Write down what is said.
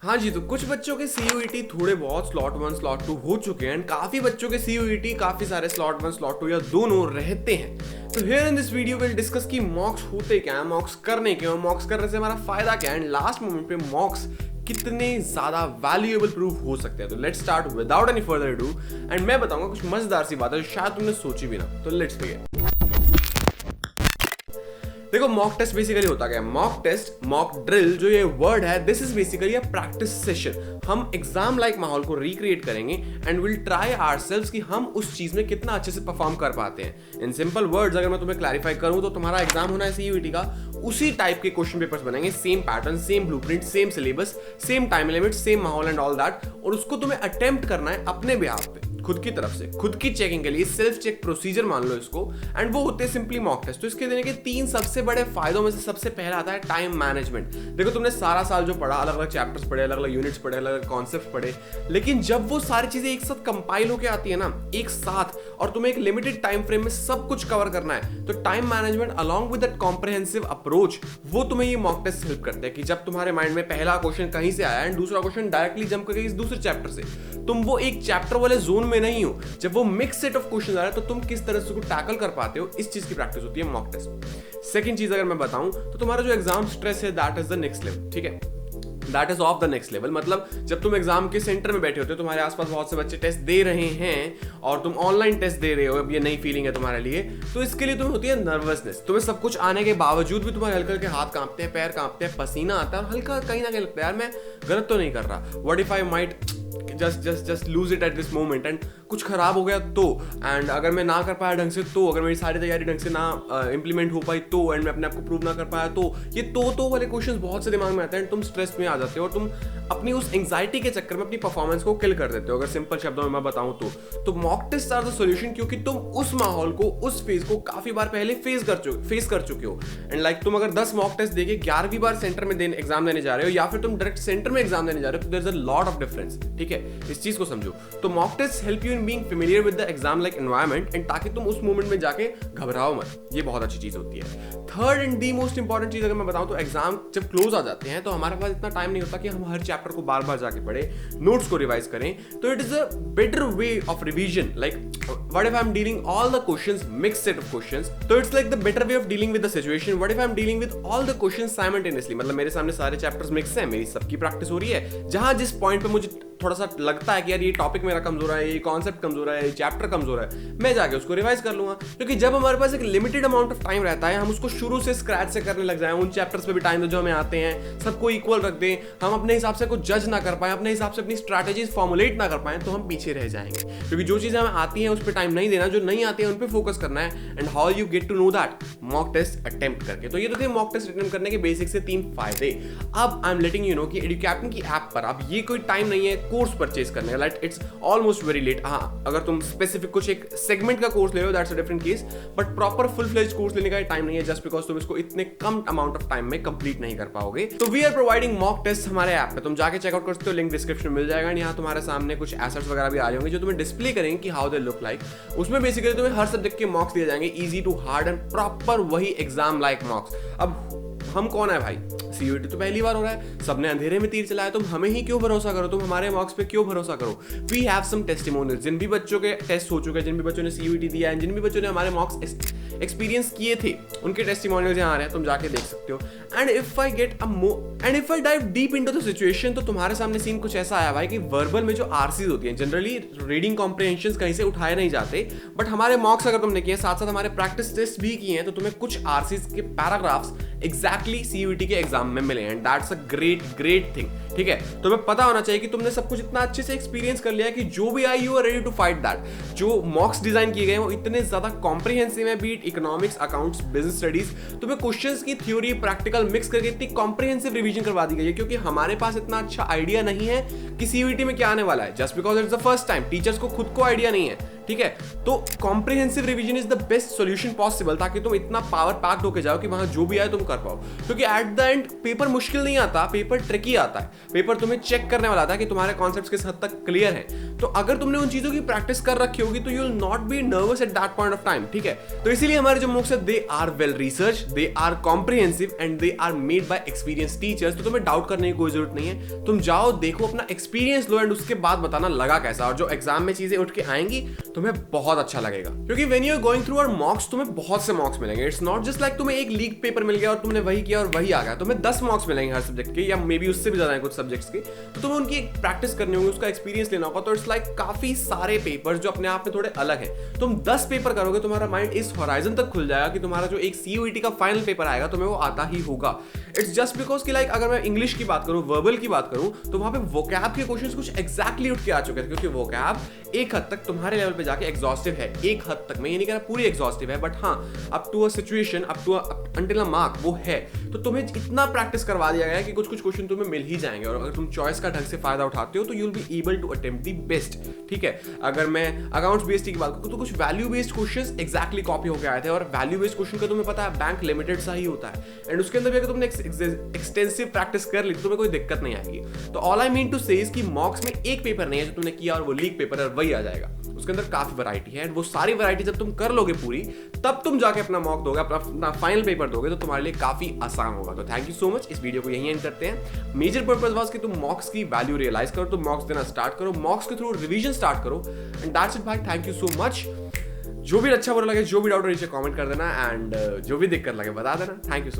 हाँ जी, तो कुछ बच्चों के CUET थोड़े बहुत स्लॉट 1 स्लॉट 2 हो चुके हैं एंड काफी बच्चों के CUET काफी सारे स्लॉट 1 स्लॉट 2 या दोनों रहते हैं। तो here in this video will discuss कि मॉक्स होते क्या है, मॉक्स करने क्यों, मॉक्स करने से हमारा फायदा क्या है एंड लास्ट मोमेंट पे मॉक्स कितने ज्यादा वैल्यूएबल प्रूफ हो सकते हैं। तो let's start without any further do and मैं बताऊंगा कुछ मजेदार सी बात है जो शायद तुमने सोची भी ना। तो लेट्स बिगिन। देखो, मॉक टेस्ट बेसिकली होता क्या है? मॉक टेस्ट, मॉक ड्रिल जो ये वर्ड है, this is basically a practice session. हम एग्जाम लाइक माहौल को रिक्रिएट करेंगे एंड विल ट्राई आवरसेल्व्स कि हम उस चीज में कितना अच्छे से परफॉर्म कर पाते हैं। इन सिंपल वर्ड्स अगर मैं तुम्हें क्लैरिफाई करूं तो तुम्हारा एग्जाम होना है CUET का, उसी टाइप के क्वेश्चन पेपर्स बनेंगे, same pattern, same blueprint, same syllabus, same time limit, same माहौल एंड ऑल दैट, और उसको तुम्हें अटेम्प्ट करना है अपने बिहाफ पे, खुद की तरफ से, खुद की चेकिंग के लिए, सेल्फ चेक प्रोसीजर मान लो इसको, एंड वो होते हैं सिंपली मॉक टेस्ट। तो इसके देने के 3 सबसे बड़े फायदों में से सबसे पहला आता है टाइम मैनेजमेंट। देखो, तुमने सारा साल जो पढ़ा, अलग अलग चैप्टर्स पढ़े, अलग अलग यूनिट्स पढ़े, अलग अलग कॉन्सेप्ट्स पढ़े, लेकिन जब वो सारी चीजें एक साथ कंपाइल होके आती है ना, एक साथ, और तुम्हें एक लिमिटेड टाइम फ्रेम में सब कुछ कवर करना है, तो time management along with that comprehensive approach, वो तुम्हें ये मॉक टेस्ट हेल्प करते हैं कि जब तुम्हारे माइंड में पहला क्वेश्चन कहीं से आया एंड दूसरा क्वेश्चन डायरेक्टली जंप करके इस दूसरे चैप्टर से, तुम वो एक चैप्टर वाले जोन में नहीं हो। जब वो मिक्स सेट ऑफ क्वेश्चन आ रहा है तो तुम किस तरह से उसको टैकल कर पाते हो, इस चीज की प्रैक्टिस होती है मॉक टेस्ट। सेकंड चीज अगर मैं बताऊं तो तुम्हारा जो एग्जाम स्ट्रेस है, that is the next level. ठीक है, that is of the next level. मतलब जब तुम एग्जाम के सेंटर में बैठे होते हो, तुम्हारे आसपास बहुत से बच्चे टेस्ट दे रहे हैं और तुम ऑनलाइन टेस्ट दे रहे हो, अब ये नई फीलिंग है तुम्हारे लिए, तो इसके लिए तुम्हें होती है नर्वसनेस। तुम्हें सब कुछ आने के बावजूद भी तुम्हारे हल्के हल्के हाथ कांपते हैं, पैर कांपते हैं, पसीना आता है और हल्का कहीं ना कहीं लगता है यार मैं गलत तो नहीं कर रहा, what if I might just lose it at this moment, and कुछ खराब हो गया तो, एंड अगर मैं ना कर पाया ढंग से तो, अगर मेरी सारी तैयारी ढंग से ना इंप्लीमेंट हो पाई तो, एंड मैं अपने आप को प्रूव ना कर पाया तो, ये तो वाले क्वेश्चंस बहुत से दिमाग में आते हैं, तुम स्ट्रेस में आ जाते हो और तुम अपनी उस एंजाइटी के चक्कर में अपनी परफॉर्मेंस को किल कर देते हो। अगर सिंपल शब्दों में मैं बताऊं तो mock test are the solution, क्योंकि तुम उस माहौल को, उस फेज को काफी बार पहले फेस कर चुके हो। एंड लाइक तुम अगर 10 मॉक टेस्ट देके 11वीं बार सेंटर में एग्जाम देने जा रहे हो, या फिर तुम डायरेक्ट सेंटर में एग्जाम देने जा रहे हो, तो there is a lot of difference. ठीक है, इस चीज को समझो। तो mock test help you in being familiar with the exam like environment, and ताकि तुम उस मोमेंट में जाके घबराओ मत, ये बहुत अच्छी चीज होती है। Third and the most important चीज अगर मैं बताऊं तो एग्जाम जब क्लोज आ जाते हैं तो हमारे पास इतना टाइम नहीं होता कि हम हर चैप्टर को बार बार जाके पढ़े, नोट्स को रिवाइज करें। तो it is a better way of revision, like what if I am dealing all the questions, mix set of questions, तो it's like the better way of dealing with the situation. What if I am dealing with all the questions simultaneously, मतलब मेरे सामने सारे chapters mix हैं, मेरी सबकी practice हो रही है, जहां जिस पॉइंट पे मुझे थोड़ा सा लगता है कि यार ये टॉपिक मेरा कमजोर है, ये कॉन्सेप्ट कमजोर है, ये चैप्टर कमजोर है, मैं जाके उसको रिवाइज कर लूंगा। क्योंकि जब हमारे पास एक लिमिटेड अमाउंट ऑफ टाइम रहता है, हम उसको शुरू से स्क्रैच से करने लग जाएं, उन चैप्टर्स पे भी टाइम जो हमें आते हैं सबको इक्वल रख दें, हम अपने हिसाब से कुछ जज ना कर पाए, अपने हिसाब से अपनी स्ट्रैटेजीज फॉर्मुलेट ना कर पाए, तो हम पीछे रह जाएंगे। क्योंकि जो चीजें हमें आती हैं उस पर टाइम नहीं देना, जो नहीं आती है उन पर फोकस करना है। And how you get to know that? Mock test attempt करके। तो ये तो थे मॉक टेस्ट अटेम्प्ट करने के बेसिक से 3 फायदे। अब I am letting you know कि एडुकैप्टन की ऐप पर अब ये कोई टाइम नहीं है कोर्स परचेज करने का, like it's almost very late. हाँ, अगर तुम स्पेसिफिक कुछ एक सेगमेंट का कोर्स ले रहे हो, that's a different case, but proper full fledge course लेने का टाइम नहीं है, जस्ट बिकॉज तुम इसको इतने कम अमाउंट ऑफ टाइम में कंप्लीट नहीं कर पाओगे। तो we are providing mock test हमारे ऐप पे, तुम जाके चेकआउट कर सकते हो, लिंक डिस्क्रिप्शन में मिल जाएगा। यहाँ तुम्हारे सामने कुछ एसेट्स वगैरह भी आ रहे होंगे जो तुम्हें डिस्प्ले करेंगे कि हाउ दे लुक लाइक। उसमें बेसिकली तुम्हें हर सब्जेक्ट के मॉक्स दिए जाएंगे, easy to hard and proper वही एग्जाम लाइक मॉक्स। अब हम कौन है भाई? CUET तो पहली बार हो रहा है, सबने अंधेरे में तीर चलाया, तुम हमें ही क्यों भरोसा करो, तुम हमारे मार्क्स पे क्यों भरोसा करो? वी हैव सम टेस्टिमोनियल्स, जिन भी बच्चों के टेस्ट हो चुके हैं, जिन भी बच्चों ने CUET दिया है, जिन भी बच्चों ने हमारे मार्क्स एक्सपीरियंस किए थे, उनके टेस्टिमोनियल्स यहाँ आ रहे हैं, तुम जाके देख सकते हो। And if I dive deep into the situation, तो तुम्हारे सामने सीन कुछ ऐसा आया भाई कि वर्बल में जो RCs होती हैं, जनरली रीडिंग कॉम्प्रिहेंशंस कहीं से उठाए नहीं जाते, बट हमारे मॉक्स अगर तुमने किए, साथ साथ हमारे प्रैक्टिस टेस्ट भी किए हैं, तो तुम्हें कुछ RCs के पैराग्राफ्स एग्जैक्टली CUET के एग्जाम में मिले हैं। That's a great thing. ठीक है, तुम्हें पता होना चाहिए कि तुमने सब कुछ इतना अच्छे से एक्सपीरियंस कर लिया है कि जो भी आई, you are ready to fight that. जो मॉक्स डिजाइन किए गए वो इतने ज्यादा कॉम्प्रिहेंसिव है, be it economics, accounts, business studies, तुम्हें क्वेश्चंस की थ्योरी प्रैक्टिकल मिक्स करके इतनी कॉम्प्रिहेंसिव रिवीजन करवा दी गई है, क्योंकि हमारे पास इतना अच्छा आइडिया नहीं है कि CUET में क्या आने वाला है, just because it's the first time. Teachers को खुद को आइडिया नहीं है, ठीक है। तो comprehensive revision is the best solution possible, ताकि तुम इतना पावर पैक्ड होके जाओ कि वहां जो भी आए तुम कर पाओ। क्योंकि एट द एंड पेपर मुश्किल नहीं आता, पेपर ट्रिकी आता है। पेपर तुम्हें चेक करने वाला आता है कि तुम्हारे कॉन्सेप्ट्स किस हद तक क्लियर हैं। तो अगर तुमने उन चीजों की प्रैक्टिस कर रखी होगी तो you will not be nervous at that point of time, ठीक है। तो इसीलिए हमारे जो मॉक्स है they are well research, they are comprehensive and they are made by experience teachers. तो तुम्हें डाउट करने की कोई जरूरत नहीं है, तुम जाओ देखो, अपना एक्सपीरियंस लो एंड उसके बाद बताना लगा कैसा। और जो एग्जाम में चीजें उठ के आएंगी तुम्हें बहुत अच्छा लगेगा। क्योंकि when you are going through our mocks तुम्हें बहुत से मॉक्स मिलेंगे। इट्स नॉट जस्ट लाइक तुम्हें एक लीक पेपर मिल गया और तुमने वही किया और वही आ गया। तुम्हें 10 मॉक्स मिलेंगे हर सब्जेक्ट के, या मे बी उससे भी ज्यादा है कुछ सब्जेक्ट्स के। तो तुम्हें उनकी प्रैक्टिस करनी होगी, उसका एक्सपीरियंस लेना होगा। तो इट्स लाइक काफी सारे पेपर्स जो अपने आप में थोड़े अलग हैं। तुम 10 पेपर करोगे, तुम्हारा माइंड इस होराइजन तक खुल जाएगा कि तुम्हारा जो एक CUET का फाइनल पेपर आएगा तुम्हें वो आता ही होगा। इट्स जस्ट बिकॉज कि लाइक अगर मैं इंग्लिश की बात करूं, वर्बल की बात करूं, तो वहां पे वोकैब के क्वेश्चंस कुछ एग्जैक्टली उठ के आ चुके थे। क्योंकि वोकैब एक हद तक तुम्हारे लेवल पे जाके एग्जॉस्टिव है, एक हद तक, मैं ये नहीं कह रहा पूरी एग्जॉस्टिव है, बट हाँ up to a situation, up to until a mark वो है। तो तुम्हें इतना प्रैक्टिस करवा दिया गया है कि कुछ कुछ क्वेश्चन तुम्हें मिल ही जाएंगे। और अगर तुम चॉइस का ढंग से फायदा उठाते हो तो you will be able to attempt the best, ठीक है। अगर मैं अकाउंट्स बेस्ड की बात करूं तो कुछ value based questions exactly copy होकर आए थे। और वैल्यू बेस्ड क्वेश्चन का तुम्हें पता है बैंक लिमिटेड सा ही होता है, एंड उसके अंदर भी अगर तुमने एक्सटेंसिव प्रैक्टिस कर ली तो तुम्हें कोई दिक्कत नहीं आएगी। तो ऑल आई मीन टू से इज कि मॉक्स में एक पेपर नहीं है जो तुमने किया और वो लीक पेपर है वही आ जाएगा। उसके अंदर काफी वैरायटी है, एंड वो सारी वैरायटी जब तुम कर लोगे पूरी, तब तुम जाके अपना मॉक दोगे, अपना फाइनल पेपर दोगे, तो तुम्हारे लिए काफी आसान होगा। तो थैंक यू सो मच। इस वीडियो को यहीं एंड करते हैं। मेजर पर्पस वाज कि तुम मॉक्स की वैल्यू रियलाइज करो, तुम मॉक्स देना स्टार्ट करो, मॉक्स के थ्रू रिवीजन स्टार्ट करो, एंड दैट्स इट भाई। Thank you so much. जो भी अच्छा बुरा लगे, जो भी डाउट नीचे कमेंट कर देना, एंड जो भी दिक्कत लगे बता देना। Thank you.